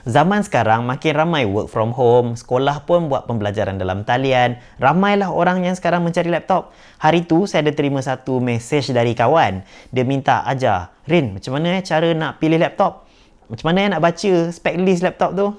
Zaman sekarang makin ramai work from home, sekolah pun buat pembelajaran dalam talian. Ramailah orang yang sekarang mencari laptop. Hari tu saya ada terima satu mesej dari kawan. Dia minta ajar, "Rin, macam mana cara nak pilih laptop? Macam mana nak baca spec list laptop tu?"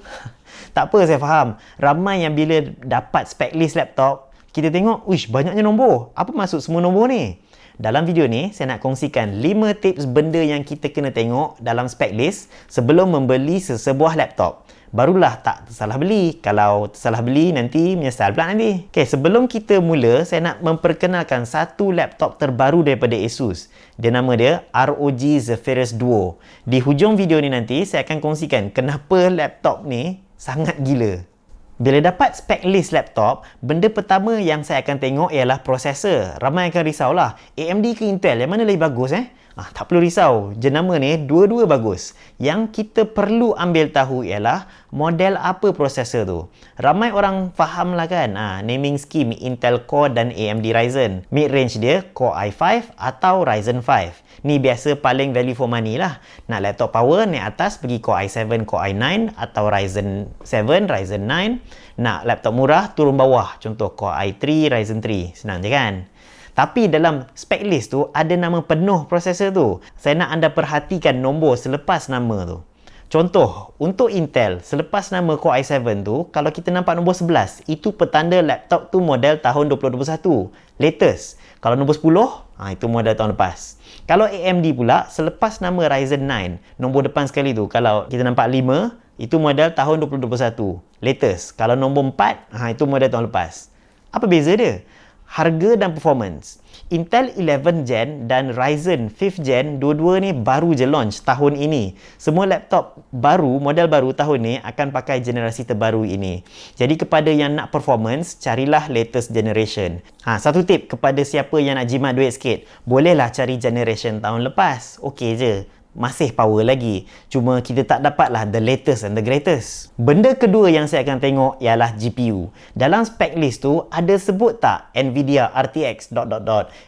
Tak apa, saya faham. Ramai yang bila dapat spec list laptop, kita tengok, "Uish, banyaknya nombor. Apa maksud semua nombor ni?" Dalam video ni, saya nak kongsikan 5 tips benda yang kita kena tengok dalam spec list sebelum membeli sesebuah laptop. Barulah tak tersalah beli. Kalau tersalah beli, nanti menyesal pula nanti. Okay, sebelum kita mula, saya nak memperkenalkan satu laptop terbaru daripada Asus. Nama dia ROG Zephyrus Duo. Di hujung video ni nanti, saya akan kongsikan kenapa laptop ni sangat gila. Bila dapat spec list laptop, benda pertama yang saya akan tengok ialah prosesor. Ramai akan risaulah, AMD ke Intel, yang mana lebih bagus tak perlu risau, jenama ni dua-dua bagus. Yang kita perlu ambil tahu ialah model apa prosesor tu. Ramai orang faham lah kan, naming scheme Intel Core dan AMD Ryzen. Mid range dia Core i5 atau Ryzen 5. Ni biasa paling value for money lah. Nak laptop power, naik atas pergi Core i7, Core i9 atau Ryzen 7, Ryzen 9. Nak laptop murah, turun bawah. Contoh Core i3, Ryzen 3. Senang je kan? Tapi dalam spec list tu, ada nama penuh prosesor tu. Saya nak anda perhatikan nombor selepas nama tu. Contoh, untuk Intel, selepas nama Core i7 tu, kalau kita nampak nombor 11, itu petanda laptop tu model tahun 2021. Latest. Kalau nombor 10, itu model tahun lepas. Kalau AMD pula, selepas nama Ryzen 9, nombor depan sekali tu, kalau kita nampak 5, itu model tahun 2021. Latest. Kalau nombor 4, itu model tahun lepas. Apa beza dia? Harga dan performance. Intel 11 Gen dan Ryzen 5th Gen, dua-dua ni baru je launch tahun ini. Semua laptop baru, model baru tahun ni akan pakai generasi terbaru ini. Jadi kepada yang nak performance, carilah latest generation. Satu tip kepada siapa yang nak jimat duit sikit, bolehlah cari generation tahun lepas. Okey je. Masih power lagi. Cuma kita tak dapatlah the latest and the greatest. Benda kedua yang saya akan tengok ialah GPU. Dalam spec list tu ada sebut tak Nvidia RTX ...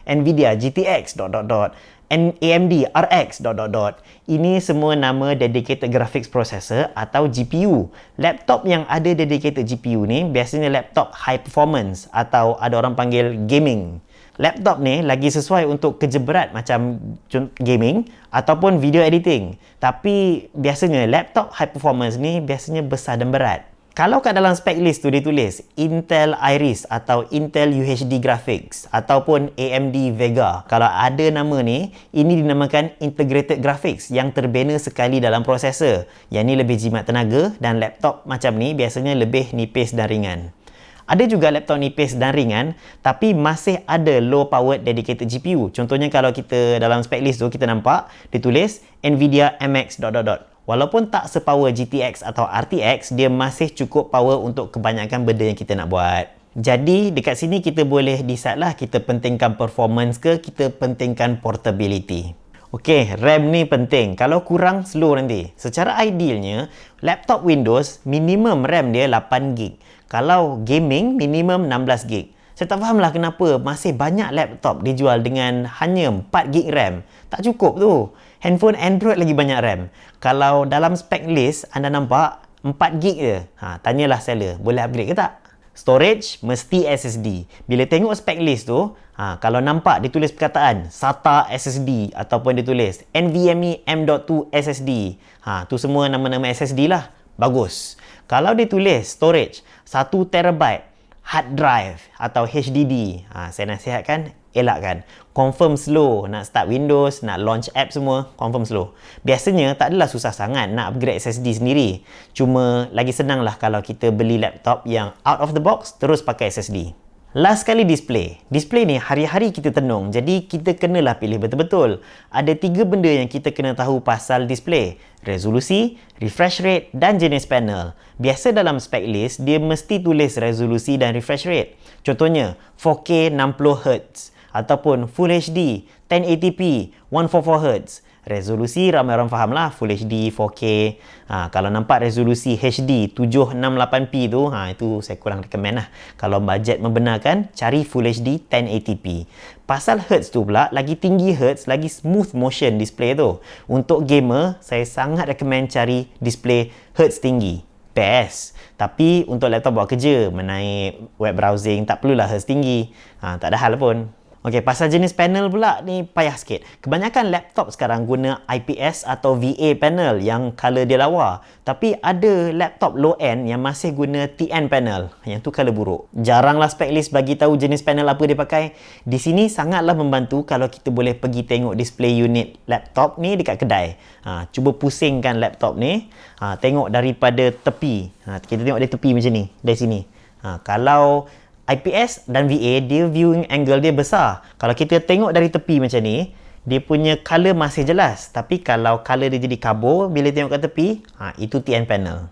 Nvidia GTX ... AMD RX ... Ini semua nama dedicated graphics processor atau GPU. Laptop yang ada dedicated GPU ni biasanya laptop high performance atau ada orang panggil gaming. Laptop ni lagi sesuai untuk kerja berat macam gaming ataupun video editing. Tapi biasanya laptop high performance ni biasanya besar dan berat. Kalau kat dalam spec list tu ditulis Intel Iris atau Intel UHD Graphics ataupun AMD Vega, kalau ada nama ni, ini dinamakan Integrated Graphics yang terbina sekali dalam prosesor. Yang ni lebih jimat tenaga dan laptop macam ni biasanya lebih nipis dan ringan. Ada juga laptop nipis dan ringan tapi masih ada low powered dedicated GPU. Contohnya kalau kita dalam spec list tu kita nampak ditulis Nvidia MX ... Walaupun tak sepower GTX atau RTX, dia masih cukup power untuk kebanyakan benda yang kita nak buat. Jadi dekat sini kita boleh decide lah, kita pentingkan performance ke kita pentingkan portability. Okey, RAM ni penting. Kalau kurang, slow nanti. Secara idealnya, laptop Windows minimum RAM dia 8GB. Kalau gaming, minimum 16GB. Saya tak faham lah kenapa masih banyak laptop dijual dengan hanya 4GB RAM. Tak cukup tu. Handphone Android lagi banyak RAM. Kalau dalam spec list, anda nampak 4GB je. Tanyalah seller, boleh upgrade ke tak? Storage, mesti SSD. Bila tengok spec list tu, kalau nampak ditulis perkataan SATA SSD ataupun ditulis NVMe M.2 SSD, tu semua nama-nama SSD lah. Bagus. Kalau ditulis storage 1TB hard drive atau HDD, saya nasihatkan elakkan. Confirm slow. Nak start Windows, nak launch app semua, confirm slow. Biasanya tak adalah susah sangat nak upgrade SSD sendiri. Cuma lagi senang lah kalau kita beli laptop yang out of the box terus pakai SSD. Last sekali display. Display ni hari-hari kita tenung. Jadi kita kenalah pilih betul-betul. Ada 3 benda yang kita kena tahu pasal display. Resolusi, refresh rate dan jenis panel. Biasa dalam spec list, dia mesti tulis resolusi dan refresh rate. Contohnya, 4K 60Hz ataupun Full HD 1080p 144Hz. Resolusi ramai orang faham lah, Full HD, 4K. Kalau nampak resolusi HD 768p tu, itu saya kurang recommend lah. Kalau bajet membenarkan, cari Full HD 1080p. Pasal hertz tu pula, lagi tinggi hertz, lagi smooth motion display tu. Untuk gamer, saya sangat recommend cari display hertz tinggi. Best. Tapi untuk laptop buat kerja, menaik web browsing, tak perlulah hertz tinggi. Tak ada hal pun. Okey, pasal jenis panel pula ni payah sikit. Kebanyakan laptop sekarang guna IPS atau VA panel yang color dia lawa. Tapi ada laptop low end yang masih guna TN panel. Yang tu color buruk. Jaranglah spec list bagi tahu jenis panel apa dia pakai. Di sini sangatlah membantu kalau kita boleh pergi tengok display unit laptop ni dekat kedai. Cuba pusingkan laptop ni. Tengok daripada tepi. Kita tengok dari tepi macam ni. Dari sini. Kalau IPS dan VA, dia viewing angle dia besar. Kalau kita tengok dari tepi macam ni, dia punya color masih jelas. Tapi kalau color dia jadi kabur bila tengok kat tepi, itu TN panel.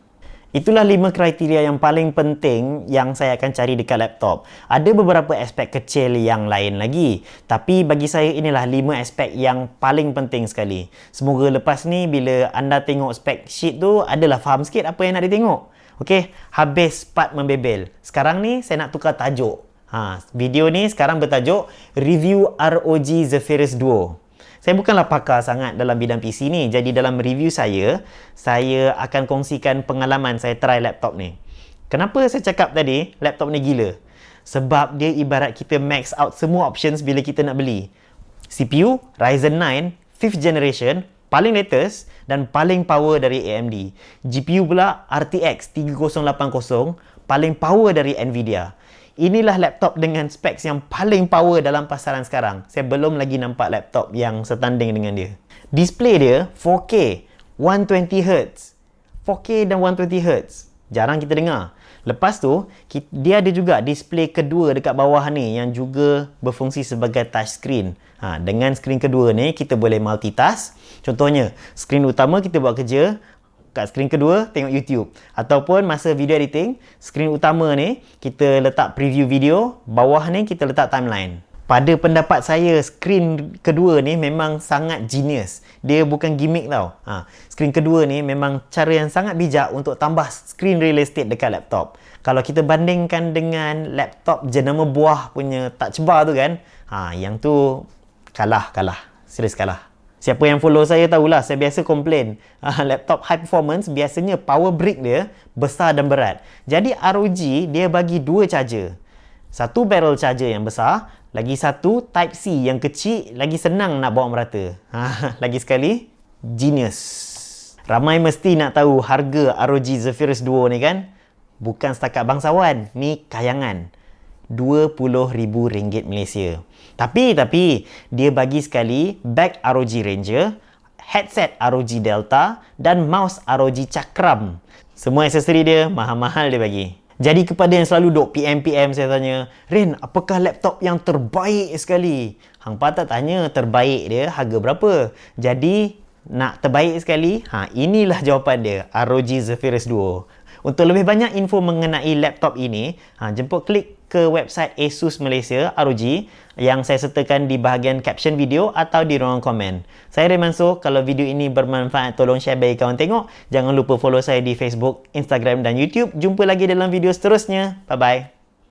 Itulah 5 kriteria yang paling penting yang saya akan cari dekat laptop. Ada beberapa aspek kecil yang lain lagi. Tapi bagi saya inilah 5 aspek yang paling penting sekali. Semoga lepas ni bila anda tengok spec sheet tu, adalah faham sikit apa yang nak ditengok. Okey, habis part membebel. Sekarang ni saya nak tukar tajuk. Video ni sekarang bertajuk Review ROG Zephyrus Duo. Saya bukanlah pakar sangat dalam bidang PC ni. Jadi dalam review saya akan kongsikan pengalaman saya try laptop ni. Kenapa saya cakap tadi laptop ni gila? Sebab dia ibarat kita max out semua options bila kita nak beli. CPU Ryzen 9 5th generation, paling latest dan paling power dari AMD. GPU pula RTX 3080, paling power dari Nvidia. Inilah laptop dengan specs yang paling power dalam pasaran sekarang. Saya belum lagi nampak laptop yang setanding dengan dia. Display dia 4K, 120Hz. 4K dan 120Hz. Jarang kita dengar. Lepas tu, dia ada juga display kedua dekat bawah ni yang juga berfungsi sebagai touchscreen. Dengan skrin kedua ni, kita boleh multitask. Contohnya, skrin utama kita buat kerja, kat skrin kedua, tengok YouTube. Ataupun masa video editing, skrin utama ni, kita letak preview video, bawah ni kita letak timeline. Pada pendapat saya, skrin kedua ni memang sangat genius. Dia bukan gimmick tau. Skrin kedua ni memang cara yang sangat bijak untuk tambah skrin real estate dekat laptop. Kalau kita bandingkan dengan laptop jenama buah punya touch bar tu kan, yang tu kalah. Serius kalah. Siapa yang follow saya tahulah, saya biasa komplain. Laptop high performance biasanya power brick dia besar dan berat. Jadi ROG dia bagi dua charger. Satu barrel charger yang besar, lagi satu Type-C yang kecil, lagi senang nak bawa merata. Lagi sekali, genius. Ramai mesti nak tahu harga ROG Zephyrus Duo ni kan? Bukan setakat bangsawan, ni kayangan. RM20,000 Malaysia. Tapi dia bagi sekali bag ROG Ranger, headset ROG Delta dan mouse ROG Cakram. Semua aksesori dia mahal-mahal dia bagi. Jadi kepada yang selalu duk PM saya tanya, Rin, apakah laptop yang terbaik sekali? Hang patut tanya terbaik dia harga berapa. Jadi nak terbaik sekali, inilah jawapan dia, ROG Zephyrus Duo. Untuk lebih banyak info mengenai laptop ini, jemput klik ke website Asus Malaysia ROG yang saya sertakan di bahagian caption video atau di ruangan komen. Saya Ray Mansur. Kalau video ini bermanfaat, tolong share bagi kawan tengok. Jangan lupa follow saya di Facebook, Instagram dan YouTube. Jumpa lagi dalam video seterusnya. Bye-bye.